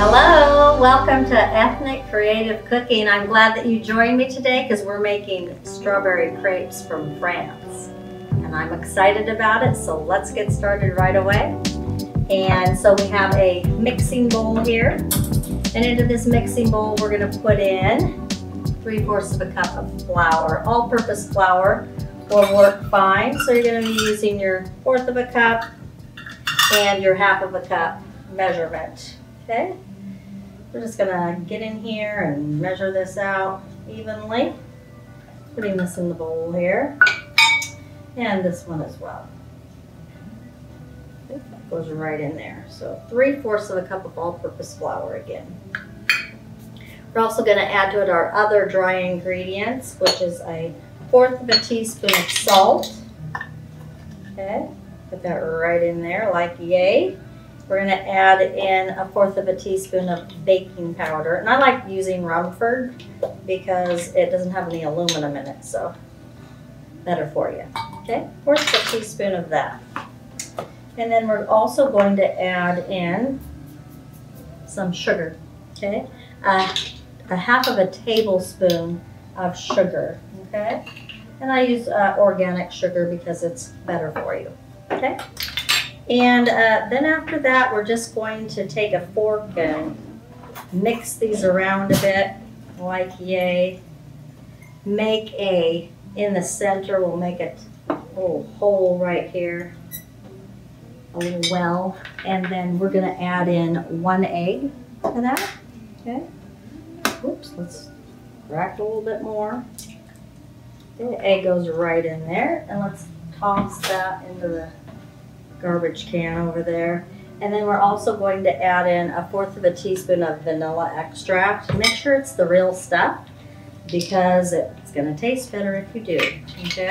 Hello, welcome to Ethnic Creative Cooking. I'm glad that you joined me today because we're making strawberry crepes from France. And I'm excited about it, so let's get started right away. And so we have a mixing bowl here. And into this mixing bowl, we're gonna put in 3/4 of a cup of flour. All-purpose flour will work fine. So you're gonna be using your 1/4 of a cup and your 1/2 of a cup measurement, okay? We're just gonna get in here and measure this out evenly. Putting this in the bowl here. And this one as well. Okay, that goes right in there. So 3/4 of a cup of all-purpose flour again. We're also gonna add to it our other dry ingredients, which is a 1/4 of a teaspoon of salt. Okay, put that right in there like yay. We're going to add in a 1/4 of a teaspoon of baking powder. And I like using Rumford because it doesn't have any aluminum in it, so better for you. Okay, 1/4 of a teaspoon of that. And then we're also going to add in some sugar, okay? A 1/2 of a tablespoon of sugar, okay? And I use organic sugar because it's better for you, okay? And then after that, we're just going to take a fork and mix these around a bit, like yay. Make in the center, we'll make a little hole right here, a little well. And then we're gonna add in 1 egg to that, okay? Oops, let's crack a little bit more. Okay, the egg goes right in there, and let's toss that into the garbage can over there. And then we're also going to add in a 1/4 of a teaspoon of vanilla extract. Make sure it's the real stuff because it's going to taste better if you do, okay?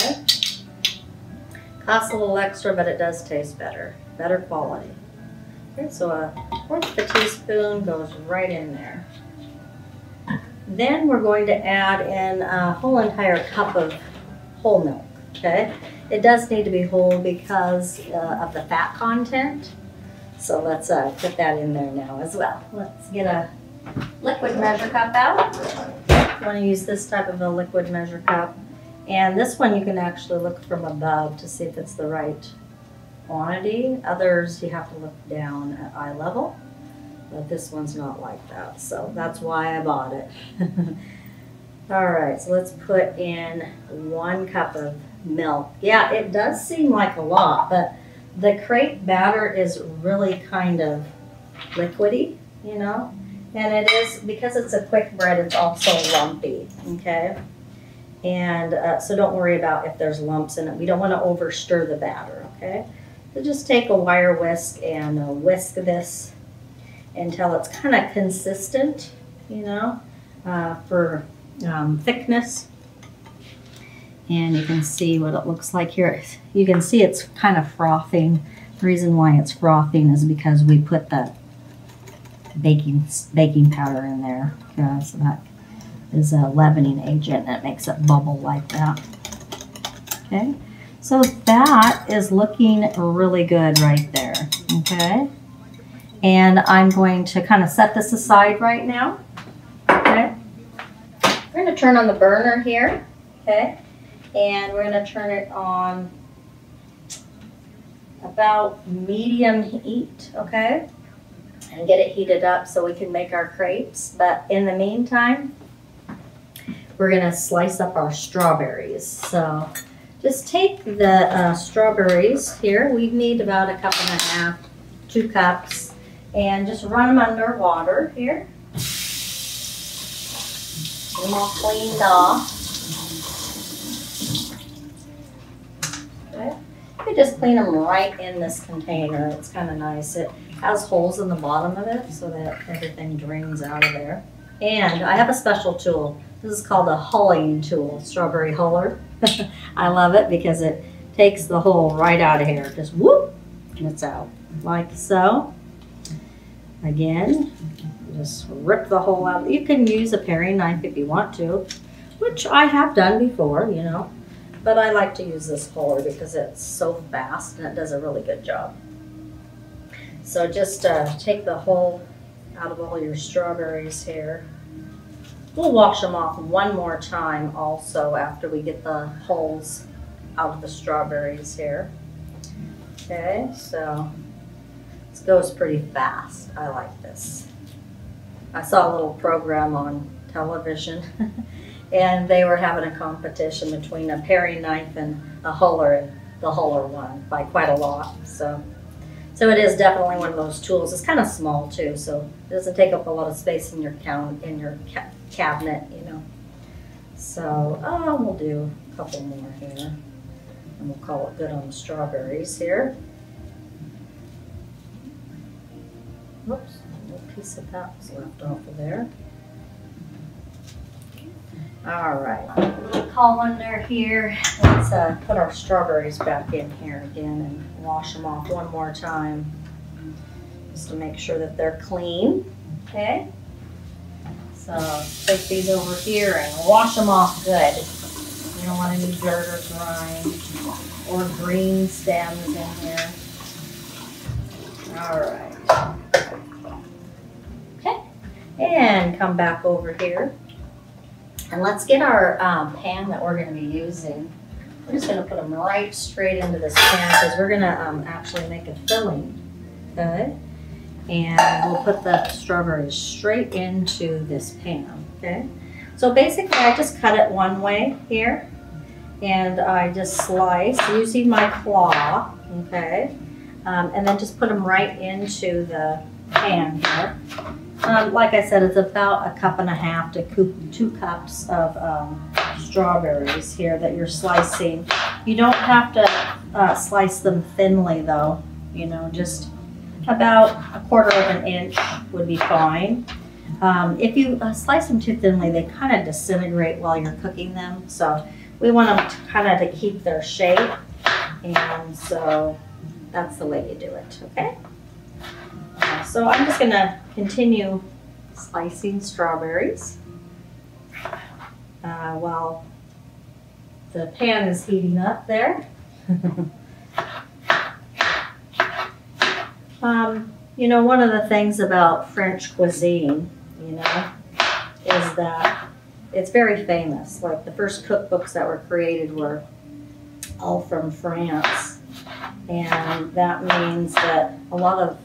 Costs a little extra, but it does taste better. Better quality. Okay, so a 1/4 of a teaspoon goes right in there. Then we're going to add in a whole entire cup of whole milk, okay? It does need to be whole because of the fat content. So let's put that in there now as well. Let's get a liquid measure cup out. You want to use this type of a liquid measure cup. And this one you can actually look from above to see if it's the right quantity. Others you have to look down at eye level. But this one's not like that. So that's why I bought it. All right, so let's put in 1 cup of milk. Yeah, it does seem like a lot, but the crepe batter is really kind of liquidy, you know? And it is, because it's a quick bread, it's also lumpy, okay? And so don't worry about if there's lumps in it. We don't want to over stir the batter, okay? So just take a wire whisk and whisk this until it's kind of consistent, you know, for thickness. And you can see what it looks like here. You can see it's kind of frothing. The reason why it's frothing is because we put the baking powder in there. So that is a leavening agent and it makes it bubble like that. Okay, so that is looking really good right there. Okay, and I'm going to kind of set this aside right now. Okay. We're going to turn on the burner here, okay, and we're going to turn it on about medium heat, okay, and get it heated up so we can make our crepes. But in the meantime, we're going to slice up our strawberries. So just take the strawberries here. We need about 1.5 cups, 2 cups, and just run them under water here. Get them all cleaned off. Okay. You just clean them right in this container. It's kind of nice. It has holes in the bottom of it so that everything drains out of there. And I have a special tool. This is called a hulling tool, strawberry huller. I love it because it takes the hull right out of here. Just whoop, and it's out like so. Again, just rip the hole out. You can use a paring knife if you want to, which I have done before, you know. But I like to use this huller because it's so fast and it does a really good job. So just take the whole out of all your strawberries here. We'll wash them off one more time also after we get the hulls out of the strawberries here. Okay, so this goes pretty fast. I like this. I saw a little program on television and they were having a competition between a paring knife and a huller, and the huller won by quite a lot. So it is definitely one of those tools. It's kind of small too, so it doesn't take up a lot of space in your cabinet, you know. So we'll do a couple more here, and we'll call it good on the strawberries here. Whoops, a little piece of that was left off of there. All right, colander here. Let's put our strawberries back in here again and wash them off one more time, just to make sure that they're clean. Okay. So take these over here and wash them off good. You don't want any dirt or grime or green stems in here. All right. Okay. And come back over here. And let's get our pan that we're going to be using. We're just going to put them right straight into this pan because we're going to actually make a filling. Okay. And we'll put the strawberries straight into this pan. Okay. So basically I just cut it one way here. And I just slice using my claw. Okay. And then just put them right into the pan here. Like I said, it's about 1.5 to 2 cups of strawberries here that you're slicing. You don't have to slice them thinly though, you know, just about 1/4 of an inch would be fine. If you slice them too thinly, they kind of disintegrate while you're cooking them. So we want them to kind of keep their shape, and so that's the way you do it, okay? So I'm just going to continue slicing strawberries while the pan is heating up there. You know, one of the things about French cuisine, you know, is that it's very famous. Like the first cookbooks that were created were all from France. And that means that a lot of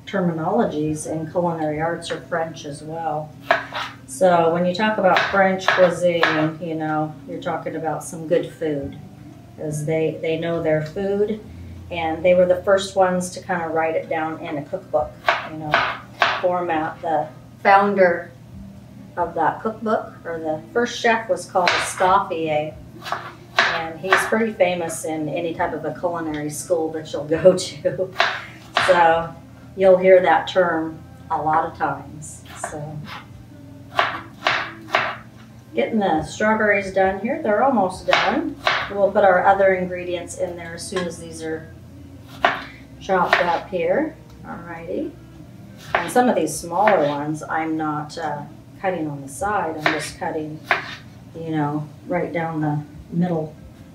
terminologies in culinary arts are French as well. So when you talk about French cuisine, you know, you're talking about some good food, because they know their food, and they were the first ones to kind of write it down in a cookbook, you know, format. The founder of that cookbook, or the first chef, was called Escoffier, and he's pretty famous in any type of a culinary school that you'll go to. So you'll hear that term a lot of times. So getting the strawberries done here. They're almost done. We'll put our other ingredients in there as soon as these are chopped up here. Alrighty. And some of these smaller ones I'm not cutting on the side. I'm just cutting, you know, right down the middle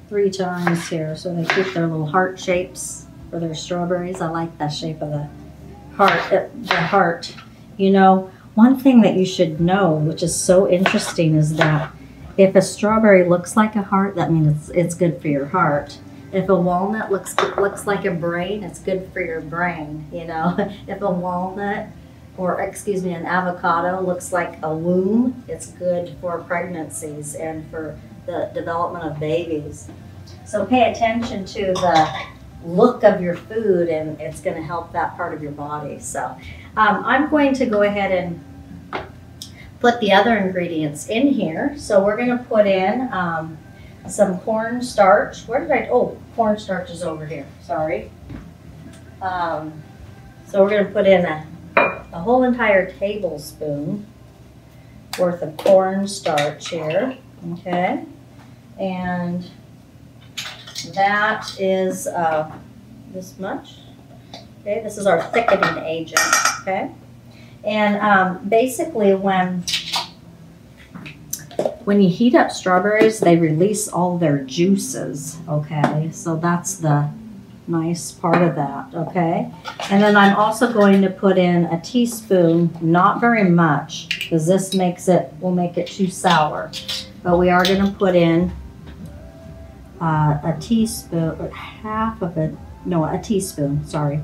3 times here, so they keep their little heart shapes for their strawberries. I like that shape of the heart. You know, one thing that you should know, which is so interesting, is that if a strawberry looks like a heart, that means it's good for your heart. If a walnut looks like a brain, it's good for your brain, you know. If a walnut, or excuse me, an avocado looks like a womb, it's good for pregnancies and for the development of babies. So pay attention to the look of your food, and it's going to help that part of your body. So I'm going to go ahead and put the other ingredients in here. So we're going to put in some cornstarch. Where did oh, cornstarch is over here, sorry. So we're going to put in a whole entire tablespoon worth of cornstarch here, okay? And that is this much. Okay, this is our thickening agent, okay? And basically when you heat up strawberries, they release all their juices, okay? So that's the nice part of that, okay? And then I'm also going to put in a teaspoon, not very much, because this will make it too sour. But we are going to put in a teaspoon, or half of it, no, a teaspoon, sorry.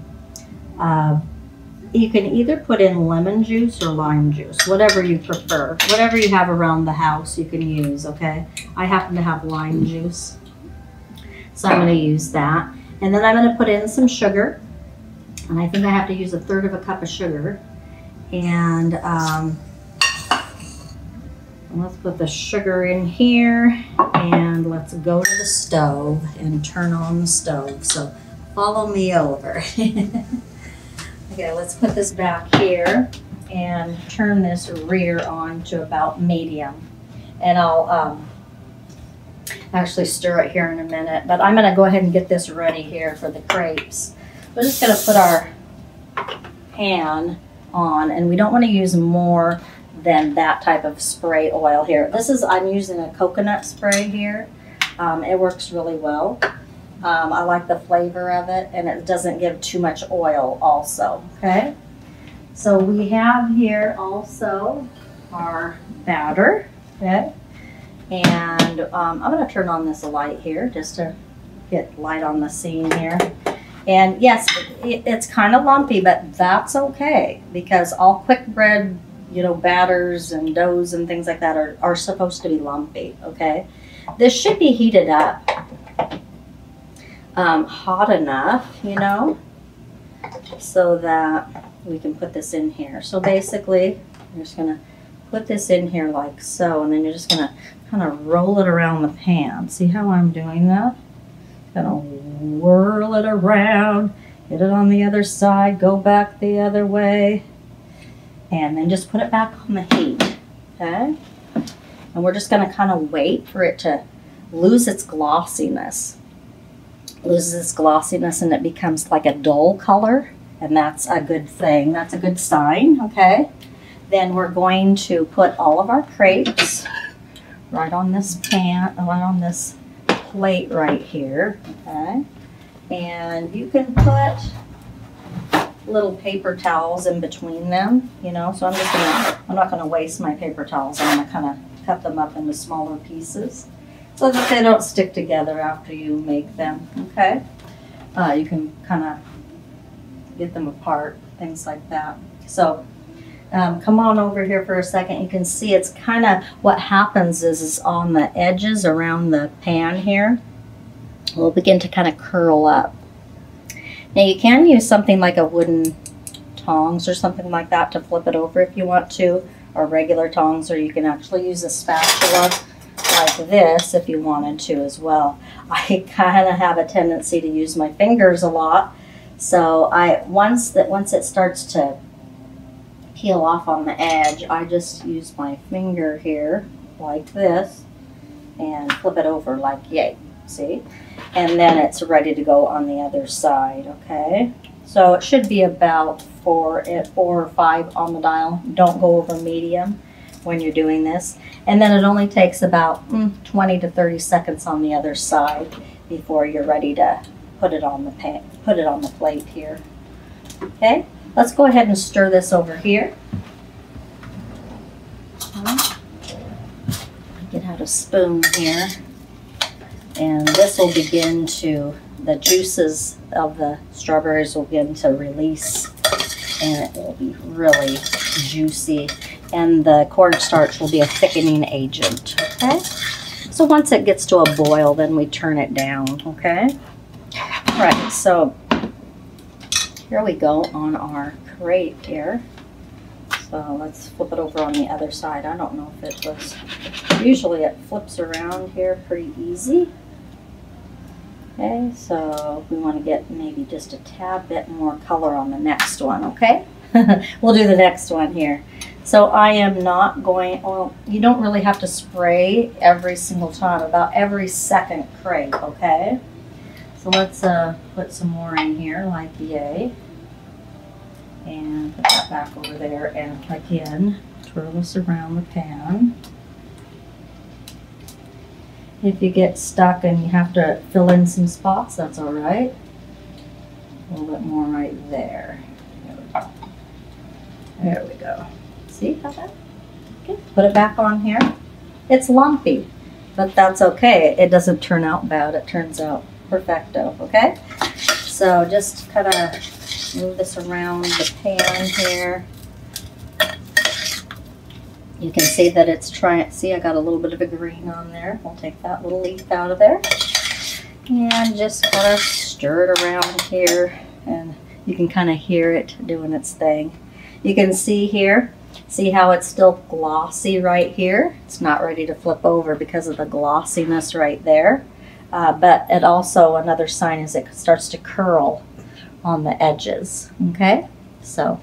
You can either put in lemon juice or lime juice, whatever you prefer. Whatever you have around the house you can use, okay? I happen to have lime juice, so I'm going to use that. And then I'm going to put in some sugar, and I think I have to use 1/3 cup of sugar. And let's put the sugar in here, and let's go to the stove and turn on the stove. So follow me over. Okay, let's put this back here and turn this rear on to about medium. And I'll actually stir it here in a minute, but I'm going to go ahead and get this ready here for the crepes. We're just going to put our pan on, and we don't want to use more than that type of spray oil here. I'm using a coconut spray here. It works really well. I like the flavor of it, and it doesn't give too much oil also, okay? So we have here also our batter, okay? And I'm going to turn on this light here just to get light on the scene here. And yes, it's kind of lumpy, but that's okay, because all quick bread, you know, batters and doughs and things like that are supposed to be lumpy, okay? This should be heated up hot enough, you know, so that we can put this in here. So basically, I'm just going to put this in here like so, and then you're just going to kind of roll it around the pan. See how I'm doing that? Gonna whirl it around, get it on the other side, go back the other way, and then just put it back on the heat, okay? And we're just gonna kind of wait for it to lose its glossiness. Loses its glossiness and it becomes like a dull color, and that's a good thing. That's a good sign, okay? Then we're going to put all of our crepes right on this pan, right on this plate right here, okay? And you can put little paper towels in between them, you know, so I'm not gonna waste my paper towels. I'm gonna kind of cut them up into smaller pieces so that they don't stick together after you make them, okay? You can kind of get them apart, things like that. So come on over here for a second. You can see it's kind of, what happens is on the edges around the pan here, will begin to kind of curl up. Now you can use something like a wooden tongs or something like that to flip it over if you want to, or regular tongs, or you can actually use a spatula like this if you wanted to as well. I kind of have a tendency to use my fingers a lot, so once it starts to peel off on the edge, I just use my finger here like this and flip it over like yay, see? And then it's ready to go on the other side, okay? So it should be about 4 or 5 on the dial. Don't go over medium when you're doing this. And then it only takes about 20 to 30 seconds on the other side before you're ready to put it on the plate here. Okay? Let's go ahead and stir this over here. Get out a spoon here. And this will begin to, the juices of the strawberries will begin to release, and it will be really juicy. And the cornstarch will be a thickening agent, okay? So once it gets to a boil, then we turn it down, okay? All right, so here we go on our crepe here. So let's flip it over on the other side. I don't know if it was, usually it flips around here pretty easy. Okay, so we want to get maybe just a tad bit more color on the next one, okay? We'll do the next one here. So I am not going, well, you don't really have to spray every single time, about every second crepe, okay? So let's put some more in here, like yay. And put that back over there, and again, twirl this around the pan. If you get stuck and you have to fill in some spots, that's all right. A little bit more right there. There we go. See how that? Okay, put it back on here. It's lumpy, but that's okay. It doesn't turn out bad. It turns out perfecto, okay? So just kind of move this around the pan here. You can see that it's trying, see I got a little bit of a green on there. We'll take that little leaf out of there. And just kind of stir it around here. And you can kind of hear it doing its thing. You can see here, see how it's still glossy right here? It's not ready to flip over because of the glossiness right there. But it also, another sign is it starts to curl on the edges, okay? So,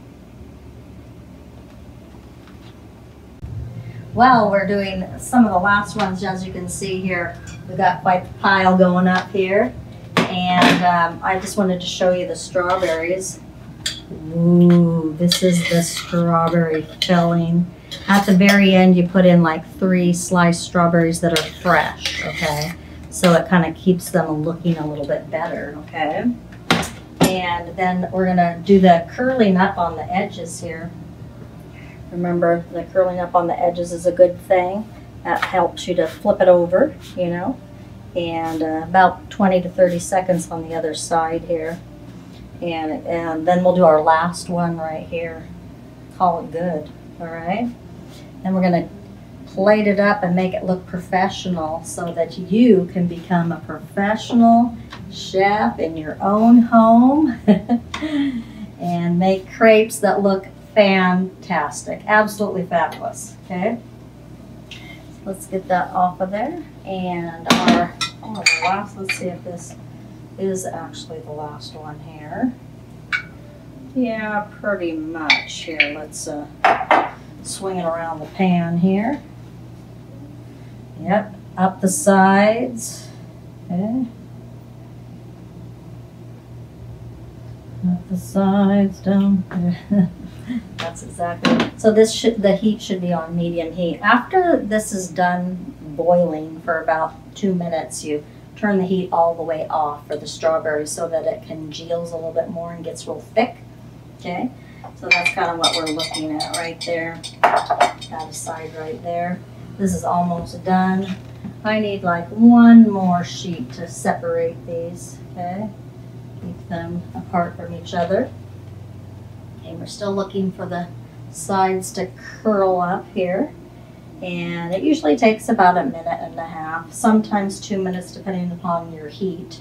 well, we're doing some of the last ones. As you can see here, we've got quite the pile going up here. And I just wanted to show you the strawberries. Ooh, this is the strawberry filling. At the very end, you put in like 3 sliced strawberries that are fresh, okay? So it kind of keeps them looking a little bit better, okay? And then we're gonna do the curling up on the edges here. Remember, the curling up on the edges is a good thing. That helps you to flip it over, you know? And about 20 to 30 seconds on the other side here. And then we'll do our last one right here. Call it good, all right? Then we're gonna plate it up and make it look professional so that you can become a professional chef in your own home and make crepes that look fantastic, absolutely fabulous, okay? So let's get that off of there. And our last, let's see if this is actually the last one here. Yeah, pretty much. Here, let's swing it around the pan here. Yep, up the sides. Okay. Up the sides, down. That's exactly. So this should, the heat should be on medium heat. After this is done boiling for about 2 minutes, you turn the heat all the way off for the strawberries so that it congeals a little bit more and gets real thick. Okay, so that's kind of what we're looking at right there. That side right there. This is almost done. I need like 1 more sheet to separate these. Okay, keep them apart from each other. Okay, we're still looking for the sides to curl up here. And it usually takes about 1.5 minutes, sometimes 2 minutes depending upon your heat.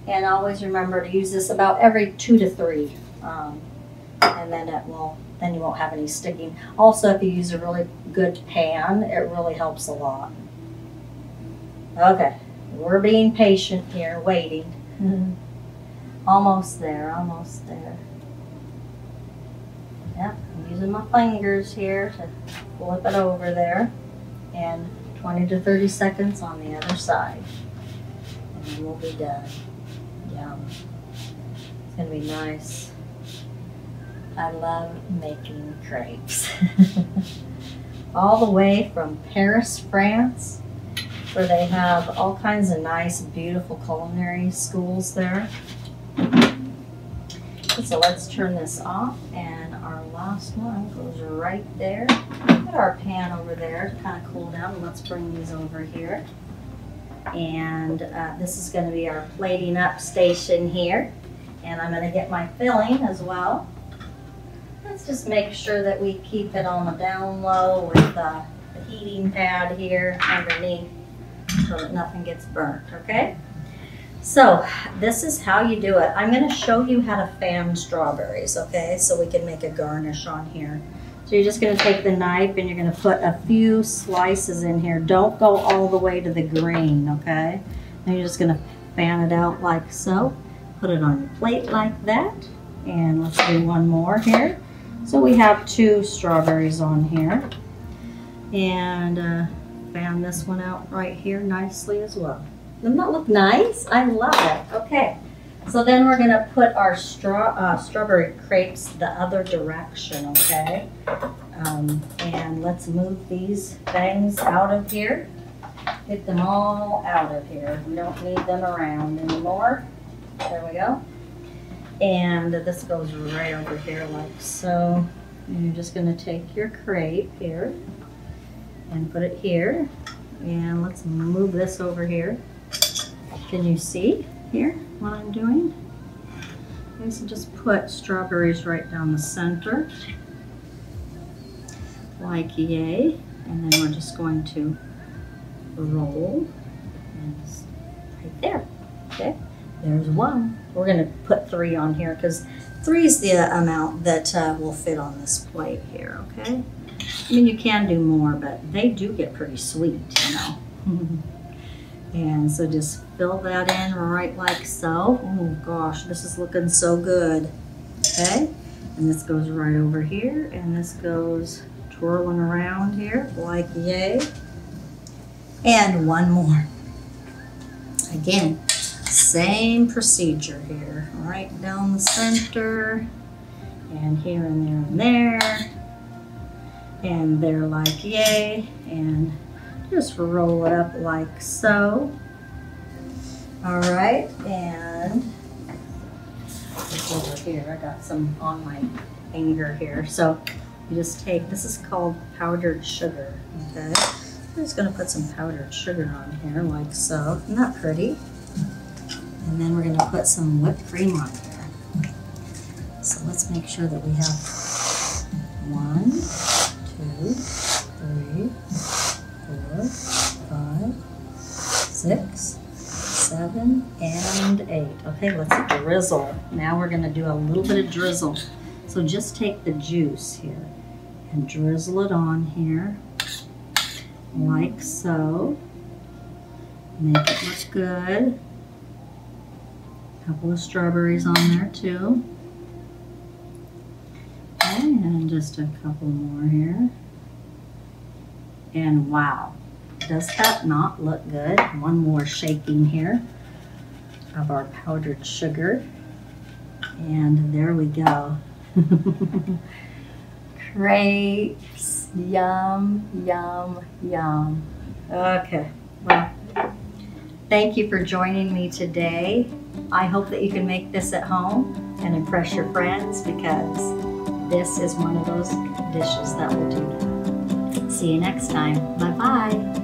And always remember to use this about every 2 to 3. And then then you won't have any sticking. Also, if you use a really good pan, it really helps a lot. Okay, we're being patient here, waiting. Almost there, almost there. Yep, I'm using my fingers here to flip it over there. And 20 to 30 seconds on the other side. And then we'll be done. Yum. It's gonna be nice. I love making crepes. All the way from Paris, France, where they have all kinds of nice, beautiful culinary schools there. So let's turn this off, and our last one goes right there. Put our pan over there to kind of cool down, and let's bring these over here. And this is going to be our plating up station here. And I'm going to get my filling as well. Let's just make sure that we keep it on the down low with the heating pad here underneath so that nothing gets burnt, okay? So this is how you do it. I'm going to show you how to fan strawberries, okay? So we can make a garnish on here. So you're just going to take the knife and you're going to put a few slices in here. Don't go all the way to the green, okay? And you're just going to fan it out like so. Put it on your plate like that. And let's do one more here. So we have 2 strawberries on here. And fan this one out right here nicely as well. Doesn't that look nice? I love it. Okay. So then we're going to put our strawberry crepes the other direction, okay? And let's move these things out of here. Get them all out of here. We don't need them around anymore. There we go. And this goes right over here like so. And you're just going to take your crepe here and put it here. And let's move this over here. Can you see here what I'm doing? Okay, so just put strawberries right down the center, like yay. And then we're just going to roll and just right there. Okay, there's one. We're going to put 3 on here because 3 is the amount that will fit on this plate here. Okay, I mean you can do more, but they do get pretty sweet, you know. And so just fill that in right like so. Oh gosh, this is looking so good. Okay, and this goes right over here, and this goes twirling around here like yay. And one more. Again, same procedure here. Right down the center, and here and there and there. And they're like yay, and just roll it up like so. All right, and over here, I got some on my finger here. So you just take, this is called powdered sugar, okay? I'm just gonna put some powdered sugar on here like so. Isn't that pretty? And then we're gonna put some whipped cream on here. So let's make sure that we have 1, 2, 3, 4, 5, 6, 7, and 8. Okay, let's drizzle. Now we're gonna do a little bit of drizzle. So just take the juice here and drizzle it on here, like so. Make it look good. A couple of strawberries on there too. And just a couple more here. And wow, does that not look good? One more shaking here of our powdered sugar. And there we go. Crepes, yum, yum, yum. Okay, well, thank you for joining me today. I hope that you can make this at home and impress your friends, because this is one of those dishes that will do that. See you next time. Bye-bye.